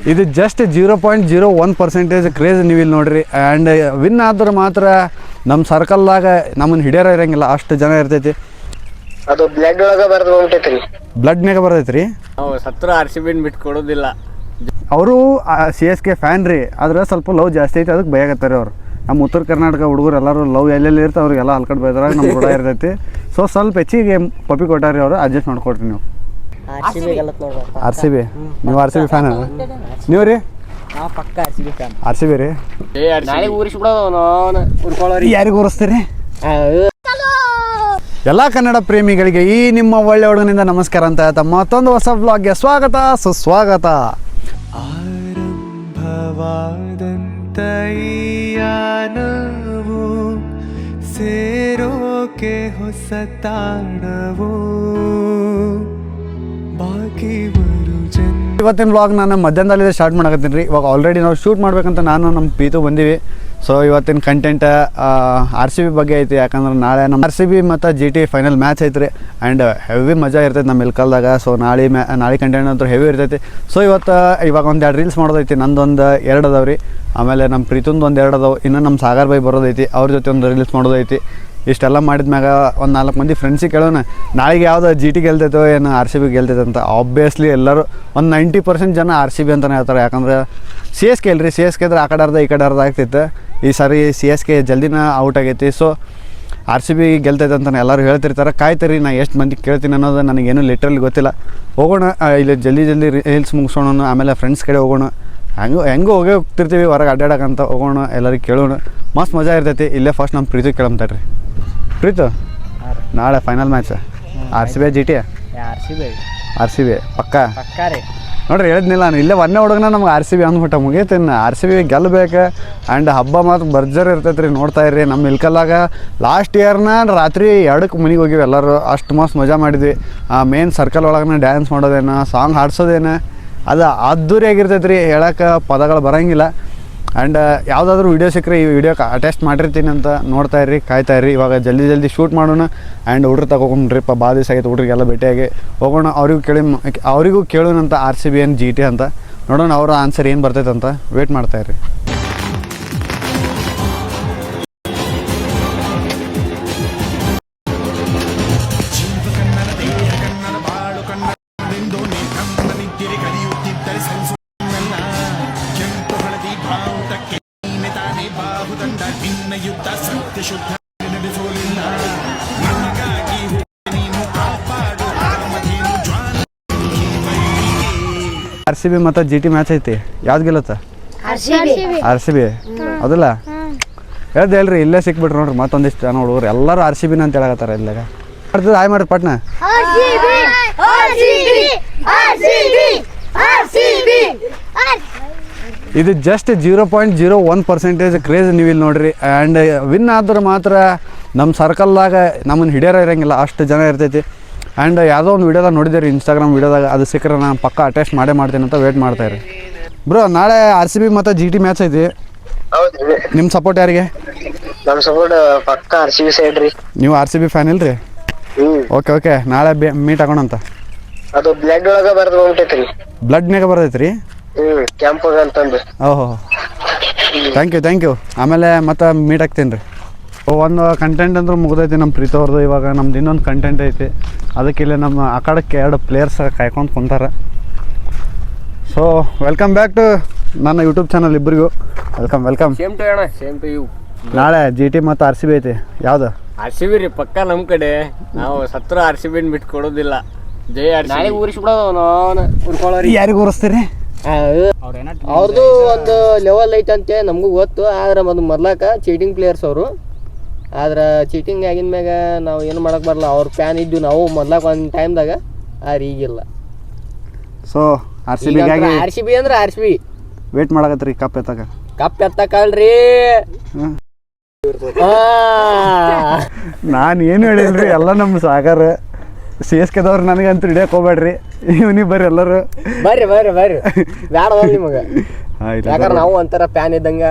ಇದು just 0.01% craze ನೀವು ಇಲ್ಲಿ ನೋಡ್ರಿ. ಆ್ಯಂಡ್ ವಿನ್ ಆದ್ರೆ ಮಾತ್ರ ನಮ್ಮ ಸರ್ಕಲ್ದಾಗ ನಮ್ಮನ್ನು ಹಿಡಿಯೋರ ಇರಂಗಿಲ್ಲ, ಅಷ್ಟು ಜನ ಇರ್ತೈತಿ. ಅದು ಬ್ಲಡ್ ಒಳಗೆ ಬರೆದು ಹೋಗ್ತೈತ್ರಿ, ಬ್ಲಡ್ನಾಗ ಬರ್ತೈತ್ರಿ. ಸತ್ರ RCB ಬಿಟ್ಟು ಕೊಡೋದಿಲ್ಲ. ಅವರು CSK ಫ್ಯಾನ್ ರೀ, ಆದ್ರೆ ಸ್ವಲ್ಪ ಲವ್ ಜಾಸ್ತಿ ಐತಿ, ಅದಕ್ಕೆ ಭಯಾಗತ್ತಾರೆ ಅವ್ರು. ನಮ್ಮ ಉತ್ತರ ಕರ್ನಾಟಕ ಹುಡುಗರು ಎಲ್ಲರೂ ಲವ್ ಎಲ್ಲೆಲ್ಲಿ ಇರ್ತಾರೆ ಅವ್ರಿಗೆಲ್ಲ ಹಲ್ಕಟ್ಟು ಬೈದ್ರಾಗ ನಮ್ಮ ಕೂಡ ಇರ್ತೈತಿ. ಸೊ ಸ್ವಲ್ಪ ಹೆಚ್ಚಿಗೆ ಪಪ್ಪಿ ಕೊಟ್ಟಾರಿ ಅವರು, ಅಡ್ಜಸ್ಟ್ ಮಾಡ್ಕೊಡ್ರಿ ನೀವು. RCB RCB ನೀವು RCB ಫ್ಯಾನ್ ನೀವು ರೀ? ಪಕ್ಕ RCB ಫ್ಯಾನ್. RCB ರೀ. ಯಾರಿಗೆ ಊರಿಸ್ತೀರಿ? ಎಲ್ಲ ಕನ್ನಡ ಪ್ರೇಮಿಗಳಿಗೆ ಈ ನಿಮ್ಮ ಒಳ್ಳೆ ಹುಡುಗನಿಂದ ನಮಸ್ಕಾರ ಅಂತ ಹೇಳ್ತಾ ಮತ್ತೊಂದು ಹೊಸ ವ್ಲಾಗ್ಗೆ ಸ್ವಾಗತ ಸುಸ್ವಾಗತ. ಆರಂಭವಾದಂತಯ್ಯಾನವು ಸೇರೋಕೆ ಹೊಸ ತಾಣವು ಬಾಕಿ ಬರು ಜನ. ಇವತ್ತಿನ ವ್ಲಾಗ್ ನಾನು ಮಧ್ಯಾಹ್ನದಲ್ಲಿ ಸ್ಟಾರ್ಟ್ ಮಾಡಕತ್ತೀನಿ ರೀ. ಇವಾಗ ಆಲ್ರೆಡಿ ನಾವು ಶೂಟ್ ಮಾಡ್ಬೇಕಂತ ನಾನು ನಮ್ಮ ಪ್ರೀತು ಬಂದೀವಿ. ಸೊ ಇವತ್ತಿನ ಕಂಟೆಂಟ್ RCB ಬಗ್ಗೆ ಐತಿ, ಯಾಕಂದ್ರೆ ನಾಳೆ ನಮ್ಮ RCB ಮತ್ತು GT ಫೈನಲ್ ಮ್ಯಾಚ್ ಐತ್ರಿ. ಆ್ಯಂಡ್ ಹೆವಿ ಮಜಾ ಇರ್ತೈತೆ ನಮ್ಮ ಇಲ್ಕಲ್ದಾಗ. ಸೊ ನಾಳೆ ಕಂಟೆಂಟ್ ಅಂತೂ ಹೆವಿ ಇರ್ತೈತಿ. ಸೊ ಇವಾಗ ಒಂದು 2 ರೀಲ್ಸ್ ಮಾಡೋದೈತಿ, ನಂದೊಂದು 2 ಅದಾವೆ ರೀ. ಆಮೇಲೆ ನಮ್ಮ ಪ್ರೀತಂದು ಒಂದು 2 ಅದಾವೆ. ಇನ್ನು ನಮ್ಮ ಸಾಗರ್ ಬೈ ಬರೋದೈತಿ, ಅವ್ರ ಜೊತೆ ಒಂದು ರೀಲ್ಸ್ ಮಾಡೋದೈತಿ. ಇಷ್ಟೆಲ್ಲ ಮಾಡಿದ್ಮ್ಯಾಗ ಒಂದು 4 ಮಂದಿ ಫ್ರೆಂಡ್ಸಿಗೆ ಕೇಳೋಣ ನಾಳೆಗೆ ಯಾವ್ದು GT ಗೆಲ್ತೈತೋ ಏನು RCB ಗೆಲ್ತೈತೆ ಅಂತ. ಆಬ್ವಿಯಸ್ಲಿ ಎಲ್ಲರೂ ಒಂದು 90% ಜನ RCB ಅಂತಲೇ ಹೇಳ್ತಾರೆ, ಯಾಕಂದ್ರೆ CSK ಇಲ್ರಿ. CSK ಇದ್ರೆ ಆ ಕಡೆ ಅರ್ಧ ಈ ಕಡೆ ಅರ್ಧ ಆಗ್ತೈತೆ. ಈ ಸಾರಿ CSK ಜಲ್ದಿನ ಔಟ್ ಆಗೈತಿ. ಸೊ RCB ಗೆಲ್ತೈತೆ ಅಂತ ಎಲ್ಲರೂ ಹೇಳ್ತಿರ್ತಾರೆ. ಕಾಯ್ತೀರಿ, ನಾ ಎಷ್ಟು ಮಂದಿಗೆ ಕೇಳ್ತೀನಿ ಅನ್ನೋದು ನನಗೇನು ಲಿಟ್ರಲಿ ಗೊತ್ತಿಲ್ಲ. ಹೋಗೋಣ, ಇಲ್ಲಿ ಜಲ್ದಿ ರೀಲ್ಸ್ ಮುಗಿಸೋಣ, ಆಮೇಲೆ ಫ್ರೆಂಡ್ಸ್ ಕಡೆ ಹೋಗೋಣ. ಹೆಂಗೂ ಹೋಗ್ತಿರ್ತೀವಿ ಹೊರಗೆ ಅಡ್ಡಾಡಕ್ಕಂತ, ಹೋಗೋಣ ಎಲ್ಲರಿಗೆ ಕೇಳೋಣ. ಮಸ್ತ್ ಮಜಾ ಇರ್ತೈತಿ. ಇಲ್ಲೇ ಫಸ್ಟ್ ನಮ್ಮ ಪ್ರೀತಿ ಕೇಳಂತಾರ್ರಿ. ಪ್ರೀತು, ನಾಳೆ final match RCB GT? RCB ಪಕ್ಕ ರೀ. ನೋಡ್ರಿ, ಹೇಳಿದ್ನಿಲ್ಲ ನಾನು, ಇಲ್ಲೇ ಒಂದೇ ಹುಡುಗನ ನಮ್ಗೆ RCB ಅಂದ್ಬಿಟ್ಟ ಮುಗೀತು. ಇನ್ನು RCB ಗೆಲ್ಲಬೇಕು. ಆ್ಯಂಡ್ ಹಬ್ಬ ಮಾತ್ರ ಭರ್ಜರ್ ಇರ್ತೈತೆ ರೀ, ನೋಡ್ತಾ ಇರ್ರಿ. ನಮ್ಮ ಇಲ್ಕಲ್ಲಾಗ ಲಾಸ್ಟ್ ಇಯರ್ನ ರಾತ್ರಿ 2ಕ್ಕೆ ಮನೆಗೆ ಹೋಗಿವಿ ಎಲ್ಲರೂ. ಅಷ್ಟು ಮಸ್ತ್ ಮಜಾ ಮಾಡಿದ್ವಿ. ಮೇನ್ ಸರ್ಕಲ್ ಒಳಗನ ಡ್ಯಾನ್ಸ್ ಮಾಡೋದೇನು, ಸಾಂಗ್ ಹಾಡ್ಸೋದೇನು, ಅದು ಅದ್ದೂರಿಯಾಗಿರ್ತೈತೆ ರೀ, ಹೇಳೋಕೆ ಪದಗಳು ಬರೋಂಗಿಲ್ಲ. ಆ್ಯಂಡ್ ಯಾವುದಾದ್ರೂ ವೀಡಿಯೋ ಸಿಕ್ಕರೆ ಈ ವಿಡಿಯೋಕ್ಕೆ ಅಟೆಸ್ಟ್ ಮಾಡಿರ್ತೀನಿ ಅಂತ ನೋಡ್ತಾ ಇರ್ರಿ, ಕಾಯ್ತಾ ಇರ್ರಿ. ಇವಾಗ ಜಲ್ದಿ ಶೂಟ್ ಮಾಡೋಣ. ಆ್ಯಂಡ್ ಹುಡ್ರು ತಗೊಂಡ್ರಿಪ್ಪ, ಭಾಳ ದಿವಸ ಆಗೈತೆ ಹುಡ್ರಿಗೆಲ್ಲ ಭೇಟಿಯಾಗಿ. ಹೋಗೋಣ, ಅವರಿಗೂ ಕೇಳೋಣಂತ RCB ಏನು GT ಅಂತ. ನೋಡೋಣ ಅವರ ಆನ್ಸರ್ ಏನು ಬರ್ತೈತೆ ಅಂತ. ವೇಟ್ ಮಾಡ್ತಾ ಇರ್ರಿ. RCB ಮತ್ತು GT ಮ್ಯಾಚ್ ಐತಿ, ಯಾವ್ದು ಗೆಲ್ಲತ್ತ? RCB ಅದಲ್ಲ ಹೇಳ್ದೆ ಹೇಳ್ರಿ. ಇಲ್ಲೇ ಸಿಕ್ಬಿಟ್ರಿ ನೋಡ್ರಿ ಮತ್ತೊಂದಿಷ್ಟು ಜನ ಹುಡುಗರು ಎಲ್ಲರೂ RCB ಅಂತ ಹೇಳಕತ್ತಾರ. ಇಲ್ಲಾಗ ಮಾಡ್ತಿದ್ರು ಹಾಯ್ ಮಾಡ್ರಿ ಪಟ್ನ. ಇದು ಜಸ್ಟ್ 0.01% ಕ್ರೇಜ್ ನೀವು ಇಲ್ಲಿ ನೋಡ್ರಿ. ಆ್ಯಂಡ್ ವಿನ್ ಆದ್ರೆ ಮಾತ್ರ ನಮ್ಮ ಸರ್ಕಲ್ದಾಗ ನಮ್ಮನ್ನು ಹಿಡಿಯೋರ ಇರಂಗಿಲ್ಲ, ಅಷ್ಟು ಜನ ಇರ್ತೈತಿ. ಆ್ಯಂಡ್ ಯಾವುದೋ ಒಂದು ವಿಡಿಯೋದಾಗ ನೋಡಿದ್ದೀರಿ, ಇನ್ಸ್ಟಾಗ್ರಾಮ್ ವಿಡಿಯೋದಾಗ. ಅದು ಸಿಕ್ಕರೆ ನಾನು ಪಕ್ಕ ಅಟೆಸ್ಟ್ ಮಾಡ್ತೀನಿ ಅಂತ ವೇಟ್ ಮಾಡ್ತಾಯಿರಿ. ಬ್ರೋ, ನಾಳೆ RCB ಮತ್ತು GT ಮ್ಯಾಚ್ ಐತಿ. ನಿಮ್ಮ ಸಪೋರ್ಟ್ ಯಾರಿಗೆ? ನಮ್ಮ ಸಪೋರ್ಟ್ ಪಕ್ಕ RCB ಸೈಡ್ ರೀ. ನೀವು RCB ಫ್ಯಾನ್ ಇಲ್ರಿ? ಓಕೆ ನಾಳೆ ಮೀಟ್ ಆಗೋಣಂತ. ಅದು ಬ್ಲಡ್ ಒಳಗೆ ಬರೆದು ಹೋಗ್ತೈತ್ರಿ. ಬ್ಲಡ್ನಾಗ ಬರ್ತೈತೆ ರೀ? ಕೆಂಪಗ ಅಂತಂದು. ಓಹೋ, ಥ್ಯಾಂಕ್ ಯು. ಆಮೇಲೆ ಮತ್ತೆ ಮೀಟ್ ಆಗ್ತೀನಿ ರೀ. ಒಂದು ಕಂಟೆಂಟ್ ಅಂದ್ರೆ ಮುಗ್ದೈತಿ ನಮ್ಮ ಪ್ರೀತಿ ಅವ್ರದ್ದು. ಇವಾಗ ನಮ್ದು ಇನ್ನೊಂದು ಕಂಟೆಂಟ್ ಐತಿ, ಅದಕ್ಕೆ ಇಲ್ಲಿ ನಮ್ಮ ಅಖಾಡಕ್ಕೆ 2 ಪ್ಲೇಯರ್ಸ್ ಕಾಯ್ಕೊಂಡು ಕುಂತಾರೆ. ಸೊ ವೆಲ್ಕಮ್ ಬ್ಯಾಕ್ ಟು ನನ್ನ ಯೂಟ್ಯೂಬ್ ಚಾನಲ್. ಇಬ್ಬರಿಗೂ ವೆಲ್ಕಮ್. ಸೇಮ್ ಟು ಅಣ್ಣ, ಸೇಮ್ ಟು ಯು. ನಾಳೆ GT ಮತ್ತು RCB ಐತಿ, ಯಾವ್ದು? RCB ರೀ ಪಕ್ಕ. ನಮ್ಮ ಕಡೆ ನಾವು ಸತ್ರ RCB ಬಿಟ್ಟು ಕೊಡೋದಿಲ್ಲ. ಜೈ RCB. ಯಾರಿಗೆ ಊರಿಸ್ತೀರಿ? ಅವ್ರದ್ದು ಒಂದು ಲೆವೆಲ್ ಐತಂತೆ ನಮಗೂ ಗೊತ್ತು. ಆದ್ರೆ ಮೊದ್ಲಾಕ ಚೀಟಿಂಗ್ ಪ್ಲೇಯರ್ಸ್ ಅವರು. ಆದ್ರೆ ಚೀಟಿಂಗ್ ಆಗಿನ ಮ್ಯಾಗ ನಾವು ಏನು ಮಾಡಕ್ಕೆ ಬರಲ್ಲ. ಅವ್ರ ಫ್ಯಾನ್ ಇದ್ದು ನಾವು ಮೊದ್ಲಾಕ ಒಂದು ಟೈಮ್ದಾಗ, ಆದ್ರೆ ಈಗಿಲ್ಲ. ಸೊ RCB ಅಂದ್ರೆ RCB ವೇಟ್ ಮಾಡಕತ್ರಿ ಕಪ್ ಎತ್ತಕಲ್ರಿ. ನಾನು ಏನು ಹೇಳಿಲ್ರಿ, ಎಲ್ಲ ನಮ್ಮ ಸಾಗರ CSKದವ್ರು ನನಗಂತೂ ಹಿಡಿಯಕ್ಕೆ ಹೋಗ್ಬೇಡ್ರಿ. ಇವನಿಗೆ ಬರ್ರಿ ಎಲ್ಲರೂ ಬರ್ರಿ ಬ್ಯಾಡ ನಿಮಗೆ. ಯಾಕಂದ್ರೆ ನಾವು ಒಂಥರ ಫ್ಯಾನ್ ಇದ್ದಂಗ.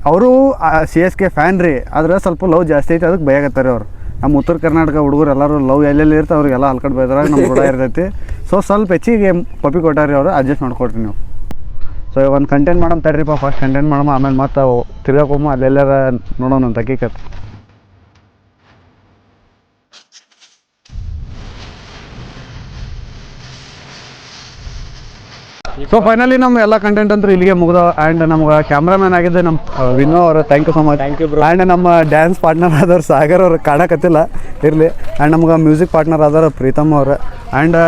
ಅವರು CSK ಫ್ಯಾನ್ ರೀ, ಆದ್ರೆ ಸ್ವಲ್ಪ ಲವ್ ಜಾಸ್ತಿ ಐತಿ, ಅದಕ್ಕೆ ಭಯಾಗತ್ತಾರೆ ಅವ್ರು. ನಮ್ಮ ಉತ್ತರ ಕರ್ನಾಟಕ ಹುಡುಗರು ಎಲ್ಲರೂ ಲವ್ ಎಲ್ಲೆಲ್ಲಿ ಇರ್ತಾರೆ ಅವ್ರಿಗೆಲ್ಲ ಹಲ್ಕಟ್ಟು ಬೈದ್ರಾಗ ನಮ್ಮ ಕೂಡ ಇರ್ತೈತಿ. ಸೊ ಸ್ವಲ್ಪ ಹೆಚ್ಚಿಗೆ ಪಪ್ಪಿ ಕೊಟ್ಟಾರಿ ಅವರು ಅಡ್ಜಸ್ಟ್ ಮಾಡ್ಕೊಡ್ರಿ ನೀವು. ಸೊ ಒಂದು ಕಂಟೆಂಟ್ ಮಾಡಮ್ ತಡ್ರಿಪ್ಪ, ಫಸ್ಟ್ ಕಂಟೆಂಟ್ ಮಾಡಮ್ಮ, ಆಮೇಲೆ ಮತ್ತೆ ತಿರ್ಗಾಕೊಮ್ಮ ಅಲ್ಲೆಲ್ಲಾರ ನೋಡೋಣ ಅಂತ ಹಕೀಕತ್. ಸೊ ಫೈನಲಿ ನಮ್ಮ ಎಲ್ಲ ಕಂಟೆಂಟ್ ಅಂತೂ ಇಲ್ಲಿಗೆ ಮುಗ್ದ. ಆ್ಯಂಡ್ ನಮ್ಗೆ ಕ್ಯಾಮ್ರಾಮ್ಯಾನ್ ಆಗಿದ್ದೆ ನಮ್ಮ ವಿನೋ ಅವರು, thank you so much. Thank you bro. And ನಮ್ಮ ಡ್ಯಾನ್ಸ್ ಪಾರ್ಟ್ನರ್ ಆದವ್ರು ಸಾಗರ್ ಅವ್ರು ಕಾಣಕತ್ತಿಲ್ಲ ಇರಲಿ. ಆ್ಯಂಡ್ ನಮ್ಗೆ ಮ್ಯೂಸಿಕ್ ಪಾರ್ಟ್ನರ್ ಆದವ್ರು ಪ್ರೀತಮ್ ಅವ್ರು. ಆ್ಯಂಡ್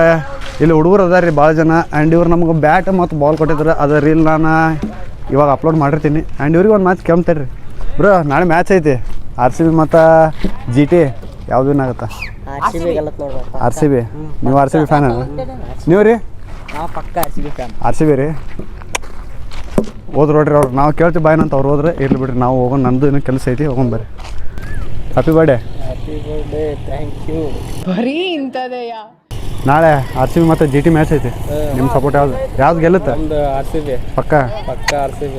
ಇಲ್ಲಿ ಹುಡುಗರು ಅದಾರ ರೀ ಭಾಳ ಜನ. ಆ್ಯಂಡ್ ಇವ್ರು ನಮ್ಗೆ ಬ್ಯಾಟ್ ಮತ್ತು ಬಾಲ್ ಕೊಟ್ಟಿದ್ರು, ಅದು ರೀಲ್ ನಾನು ಇವಾಗ ಅಪ್ಲೋಡ್ ಮಾಡಿರ್ತೀನಿ. ಆ್ಯಂಡ್ ಇವ್ರಿಗೆ ಒಂದು ಮ್ಯಾಚ್ ಕೆಮ್ತೇರಿ ಬ್ರೋ, ನಾಳೆ ಮ್ಯಾಚ್ ಐತಿ RCB ಮತ್ತು GT, ಯಾವ್ದು ವಿನ್ ಆಗುತ್ತಾ? RCB. ನೀವು RCB ಫ್ಯಾನ? ನೀವು ರೀ? ಪಕ್ಕ RCB ರೀ. ಹೋದ್ರು ನೋಡ್ರಿ ಅವ್ರು, ನಾವು ಕೇಳ್ತೀವಿ ಬಾಯ್ನ ಅಂತ ಅವ್ರು ಹೋದ್ರೆ ಇರ್ಲಿ ಬಿಡ್ರಿ, ನಾವು ಹೋಗೋಣ, ನಂದು ಇನ್ನೂ ಕೆಲಸ ಐತಿ, ಹೋಗೋಣ ಬರ್ರಿ. Happy birthday. Thank you. ಬರೀ ಇಂಥದೆಯಾ? ನಾಳೆ RCB ಮತ್ತು GT ಮ್ಯಾಚ್ ಐತಿ. ನಿಮ್ಮ ಸಪೋರ್ಟ್ ಯಾವ್ದು ಗೆಲ್ಲುತ್ತೆ? ಒಂದು RCB ಪಕ್ಕ RCB.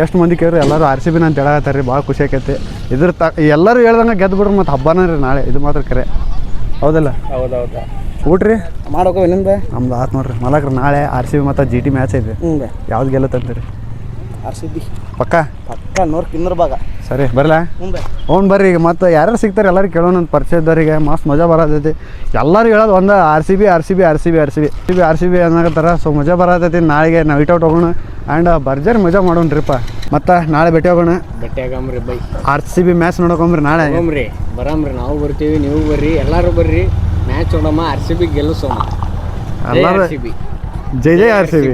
ಎಷ್ಟು ಮಂದಿ ಕೇಳ್ರಿ ಎಲ್ಲರೂ RCB ಅಂತ ಹೇಳಕತ್ತಾರೆ ರೀ, ಭಾಳ ಖುಷಿ ಆಕೈತಿ. ಇದ್ರ ಎಲ್ಲರೂ ಹೇಳ್ದಂಗೆ ಗೆದ್ದು ಬಿಡ್ರಿ, ಮತ್ತು ಹಬ್ಬನೇ ರೀ ನಾಳೆ, ಇದು ಮಾತ್ರ ಕರೆ ಹೌದಲ್ಲ? ಹೌದೌದಾ. ಊಟ ರೀ ಮಾಡೋಕೋ ನಿಮ್ದು? ನಮ್ದು ಆತು ನೋಡ್ರಿ ಮಲಕ್ರಿ. ನಾಳೆ RCB ಮತ್ತು GT ಮ್ಯಾಚ್ ಐತಿ. ಯಾವ್ದು ಗೆಲ್ಲತ್ತಂತೀರಿ? RCB ಪಕ್ಕ 100 ಭಾಗ. ಸರಿ ಬರಲ್ಲ? ಅವ್ನು ಬರ್ರಿ. ಈಗ ಮತ್ತು ಯಾರ್ಯಾರು ಸಿಗ್ತಾರೆ ಎಲ್ಲರೂ ಕೇಳೋಣ ಅಂತ ಪರಿಚಯ ಇದ್ದವರಿಗೆ, ಮಸ್ತ್ ಮಜಾ ಬರತೈತಿ. ಎಲ್ಲರೂ ಹೇಳೋದು ಒಂದು RCB ಅನ್ನಕತ್ತಾರ. ಸೊ ಮಜಾ ಬರತೈತಿ. ನಾಳೆಗೆ ನೈಟ್ ಔಟ್ ಹೋಗೋಣ ಆ್ಯಂಡ್ ಭರ್ಜರಿ ಮಜಾ ಮಾಡೋಣ್ರಿಪ್ಪ. ಮತ್ತು ನಾಳೆ ಭೇಟಿ ಹೋಗೋಣ, ಭೇಟಿ ಆಗಮ್ರಿ ಬೈ. RCB ಮ್ಯಾಚ್ ನೋಡೋಕೊಂಬ್ರಿ ನಾಳೆ. ಬರಮ್ರಿ, ನಾವು ಬರ್ತೀವಿ, ನೀವು ಬರ್ರಿ, ಎಲ್ಲರೂ ಬರ್ರಿ, ಮ್ಯಾಚ್ ನೋಡಮ್ಮ, RCB ಗೆಲ್ಲಿಸೋಣ. ಎಲ್ಲರೂ ಜೈ RCB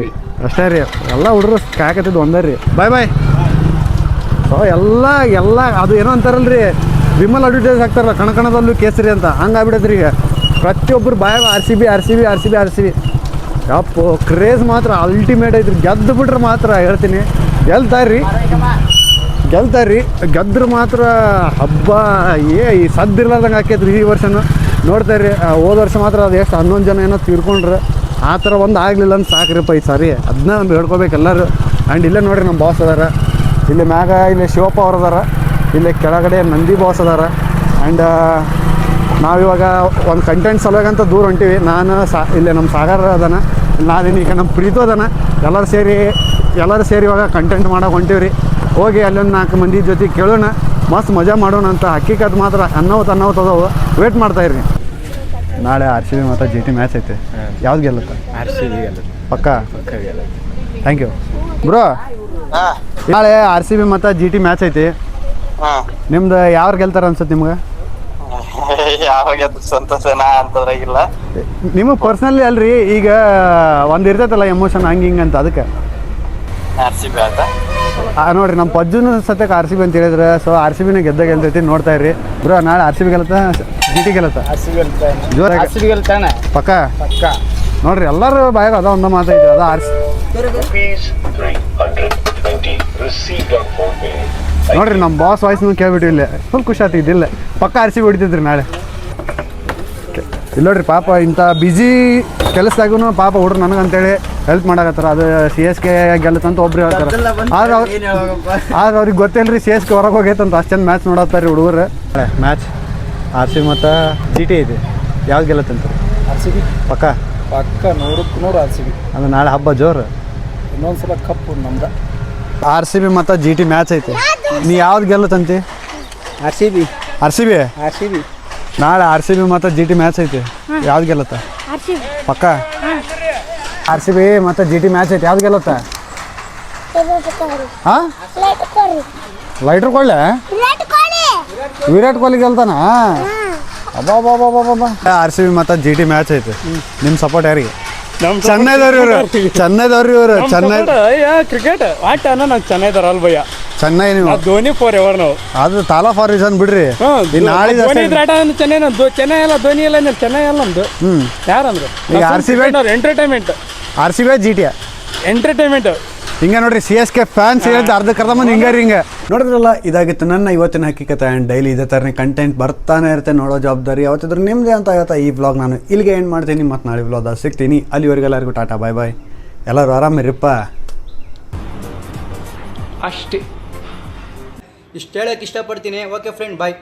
ಅಷ್ಟೇ ರೀ. ಎಲ್ಲ ಹುಡುಗರು ಕಾಯಕತ್ತಿದ್ದು ಒಂದೇ ರೀ. ಬಾಯ್. ಸೊ ಎಲ್ಲ ಅದು ಏನೋ ಅಂತಾರಲ್ರಿ, ವಿಮಲ್ ಅಡ್ವರ್ಟೈಸ್ ಹಾಕ್ತಾರಲ್ಲ ಕಣಕಣದಲ್ಲೂ ಕೇಸರಿ ಅಂತ, ಹಂಗೆ ಆಗ್ಬಿಡತ್ರಿ ಈಗ. ಪ್ರತಿಯೊಬ್ಬರು ಬಾಯಾಗ RCB ಯಪ್ಪು ಕ್ರೇಜ್ ಮಾತ್ರ ಅಲ್ಟಿಮೇಟ್ ಐತ್ರಿ. ಗೆದ್ದು ಬಿಟ್ರೆ ಮಾತ್ರ ಹೇಳ್ತೀನಿ ಗೆಲ್ತಾರ್ರಿ, ಗೆದ್ರೆ ಮಾತ್ರ ಹಬ್ಬ ಈ ಸದ್ದಿರ್ಲಾರ್ದಂಗೆ ಹಾಕೈತ್ರಿ ಈ ವರ್ಷನೂ. ನೋಡ್ತಾರ್ರಿ, ಹೋದ ವರ್ಷ ಮಾತ್ರ ಅದು ಎಷ್ಟು 11 ಜನ ಏನೋ ತೀರ್ಕೊಂಡ್ರೆ, ಆ ಥರ ಒಂದು ಆಗಲಿಲ್ಲ ಅಂತ ಸಾಕ್ರಿಪ್ಪ ಈ ಸಾರಿ. ಅದನ್ನ ಒಂದು ಹೇಳ್ಕೊಬೇಕು ಎಲ್ಲರೂ. ಆ್ಯಂಡ್ ಇಲ್ಲೇ ನೋಡಿರಿ ನಮ್ಮ ಬಾಸ್ ಅದಾರ, ಇಲ್ಲಿ ಮ್ಯಾಗ ಇಲ್ಲಿ ಶಿವಪ್ಪ ಅವ್ರು ಅದಾರ, ಇಲ್ಲಿ ಕೆಳಗಡೆ ನಂದಿ ಬಾಸ್ ಅದಾರ. ಆ್ಯಂಡ್ ನಾವಿವಾಗ ಒಂದು ಕಂಟೆಂಟ್ ಸಲುವಾಗಿ ಅಂತ ದೂರ ಹೊಂಟೀವಿ. ನಾನು ಇಲ್ಲಿ ನಮ್ಮ ಸಾಗರ ಅದಾನ, ನಾನೇನು ಈಗ ನಮ್ಮ ಪ್ರೀತು ಅದಾನ, ಎಲ್ಲರೂ ಸೇರಿ ಇವಾಗ ಕಂಟೆಂಟ್ ಮಾಡೋಕೆ ಹೊಂಟೀವಿ ರೀ. ಹೋಗಿ ಅಲ್ಲೊಂದು 4 ಮಂದಿ ಜೊತೆ ಕೇಳೋಣ, ಮಸ್ತ್ ಮಜಾ ಮಾಡೋಣ ಅಂತ. ಹಕ್ಕಿಕತ್ ಮಾತ್ರ ಅನ್ನವತ್ತು ಅದಾವು, ವೇಟ್ ಮಾಡ್ತಾಯಿರಿ. ನಾಳೆ RCB ಮತ್ತು GT ಮ್ಯಾಚ್ ಐತೆ, ಯಾವ್ದು ಗೆಲ್ಲುತ್ತೆ? RCB ಗೆಲ್ಲುತ್ತೆ ಪಕ್ಕ ಥ್ಯಾಂಕ್ ಯು ಬ್ರೋ. ನಾಳೆ RCB ಮತ್ತು GT ಮ್ಯಾಚ್ ಐತಿ. ನಿಮ್ದು ಯಾರು ಗೆಲ್ತಾರ ಅನ್ಸುತ್ತೆ ನಿಮ್ಗೆ? ಯಾವಾಗ ಸಂತೋಷನ ಅಂತದ್ರಾಗಿಲ್ಲ, ನಿಮಗೆ ಪರ್ಸ್ನಲಿ ಅಲ್ರಿ, ಈಗ ಒಂದು ಇರ್ತೈತಲ್ಲ ಎಮೋಷನ್ ಹಂಗೆ ಹಿಂಗೆ ಅಂತ, ಅದಕ್ಕೆ RCB ಅಂತ ನೋಡ್ರಿ. ನಮ್ಮ ಪಜ್ಜುನು ಸತ್ಯಕ್ಕೆ RCB ಅಂತ ಹೇಳಿದ್ರೆ, ಸೊ RCBನ ಗೆಲ್ತೈತಿ, ನೋಡ್ತಾ ಇರ್ರಿ ಬ್ರೋ. ನಾಳೆ RCB ಗೆಲ್ಲುತ್ತಾ GT ಗೆಲ್ಲುತ್ತಾ? ಜೋರಾಗಿ RCB ಗೆಲ್ತಾನೆ ಪಕ್ಕ ನೋಡ್ರಿ. ಎಲ್ಲರೂ ಬಾಯಾಗ ಅದ ಒಂದು ಮಾತೈತಿ, ಅದ ನೋಡ್ರಿ. ನಮ್ಮ ಬಾಸ್ ವಾಯ್ಸ್ನು ಕೇಳ್ಬಿಟ್ಟು ಇಲ್ಲೇ ಫುಲ್ ಖುಷಿ ಆಗ್ತಿದ್ದು. ಇಲ್ಲ ಪಕ್ಕ RCB ಹೊಡಿತಿದ್ರಿ ನಾಳೆ. ಇಲ್ಲ ನೋಡ್ರಿ, ಪಾಪ ಇಂಥ ಬ್ಯುಸಿ ಕೆಲಸದಾಗೂ ಪಾಪ ಹುಡ್ರು ನನಗಂತೇಳಿ ಹೆಲ್ಪ್ ಮಾಡಕತ್ತಾರ. ಅದು CSK ಗೆಲ್ಲತ್ತಂತ ಒಬ್ರು ಹೇಳ್ತಾರೆ, ಆದ್ರೆ ಅವ್ರಿಗೆ ಗೊತ್ತಿಲ್ಲ ರೀ CSK ಹೊರಗೆ ಹೋಗೈತಂತ. ಅಷ್ಟೊಂದು ಮ್ಯಾಚ್ ನೋಡತ್ತಾರೆ ಹುಡುಗರು. ಮ್ಯಾಚ್ RCB ಮತ್ತು GT ಐತಿ, ಯಾವ್ದು ಗೆಲ್ಲತ್ತಂತ? RCB ಪಕ್ಕ 100% RCB. ಅದು ನಾಳೆ ಹಬ್ಬ ಜೋರು. ಇನ್ನೊಂದ್ಸಲ ಕಪ್ಪು ನಮ್ದು. RCB ಮತ್ತು GT ಮ್ಯಾಚ್ ಐತಿ, ನೀ ಯಾವ್ದು ಗೆಲ್ಲತ್ತಂತಿ? RCB ನಾಳೆ RCB ಮತ್ತು GT ಮ್ಯಾಚ್ ಐತಿ, ಯಾವ್ದು ಗೆಲ್ಲತ್ತ? ಪಕ್ಕ RCB ಮತ್ತು GT ಮ್ಯಾಚ್ ಐತಿ, ಯಾವ್ದು ಗೆಲ್ಲತ್ತ? ಹಾಂ ಲೈಟ್ರ್ ಕೊಳ್ಳೆ ವಿರಾಟ್ ಕೊಹ್ಲಿ ಗೆಲ್ತಾನ? ಅಬ್ಬಾ RCB ಮತ್ತು GT ಮ್ಯಾಚ್ ಐತಿ. ನಿಮ್ಮ ಸಪೋರ್ಟ್ ಯಾರಿಗೆ? ಚೆನ್ನೈದವ್ರು ಇವರು ಚೆನ್ನೈ ಕ್ರಿಕೆಟ್ ಆಟ ನಾವು ಚೆನ್ನೈದವ್ರು ಅಲ್ ಭಯ್ಯ. ಚೆನ್ನೈ ನೀವು ಧೋನಿ ಫಾರ್ ಎವರ್ ನಾವು. ಅದು ತಾಲಾ ಫಾರ್ ರೀಸನ್ ಬಿಡ್ರಿ. ನಾಳೆ ಚೆನ್ನೈ ನಮ್ದು, ಚೆನ್ನೈ ಎಲ್ಲ ಧೋನಿ ಎಲ್ಲ ಚೆನ್ನೈ ಎಲ್ಲ ನಮ್ದು. ಯಾರಂದ್ರೆ ಈಗ RCB entertainment, RCB GT entertainment ಹಿಂಗೆ ನೋಡ್ರಿ. CSK ಫ್ಯಾನ್ಸ್ ಹೇಳಿದ ಅರ್ಧಕ್ಕೆ ಮಂದಿ ಹಿಂಗೆ ನೋಡಿದ್ರಲ್ಲ. ಇದಾಗಿತ್ತು ನನ್ನ ಇವತ್ತಿನ ಹಕ್ಕಿಕತೆ. ಆ್ಯಂಡ್ ಡೈಲಿ ಇದೇ ಥರನೇ ಕಂಟೆಂಟ್ ಬರ್ತಾನೆ ಇರುತ್ತೆ, ನೋಡೋ ಜವಾಬ್ದಾರಿ ಯಾವತ್ತಿದ್ರು ನಿಮ್ಮದೇ ಅಂತ ಆಗುತ್ತೆ. ಈ ವ್ಲಾಗ್ ನಾನು ಇಲ್ಲಿಗೆ ಏನು ಮಾಡ್ತೀನಿ, ಮತ್ತು ನಾಳೆ ವ್ಲಾಗ್ದಾಗ ಸಿಗ್ತೀನಿ. ಅಲ್ಲಿವರೆಗೆಲ್ಲರಿಗೂ ಟಾಟಾ ಬಾಯ್ ಬಾಯ್. ಎಲ್ಲರೂ ಆರಾಮಿರಿಪ್ಪ. ಅಷ್ಟೇ ಇಷ್ಟು ಹೇಳೋಕ್ಕೆ ಇಷ್ಟಪಡ್ತೀನಿ. ಓಕೆ ಫ್ರೆಂಡ್, ಬಾಯ್.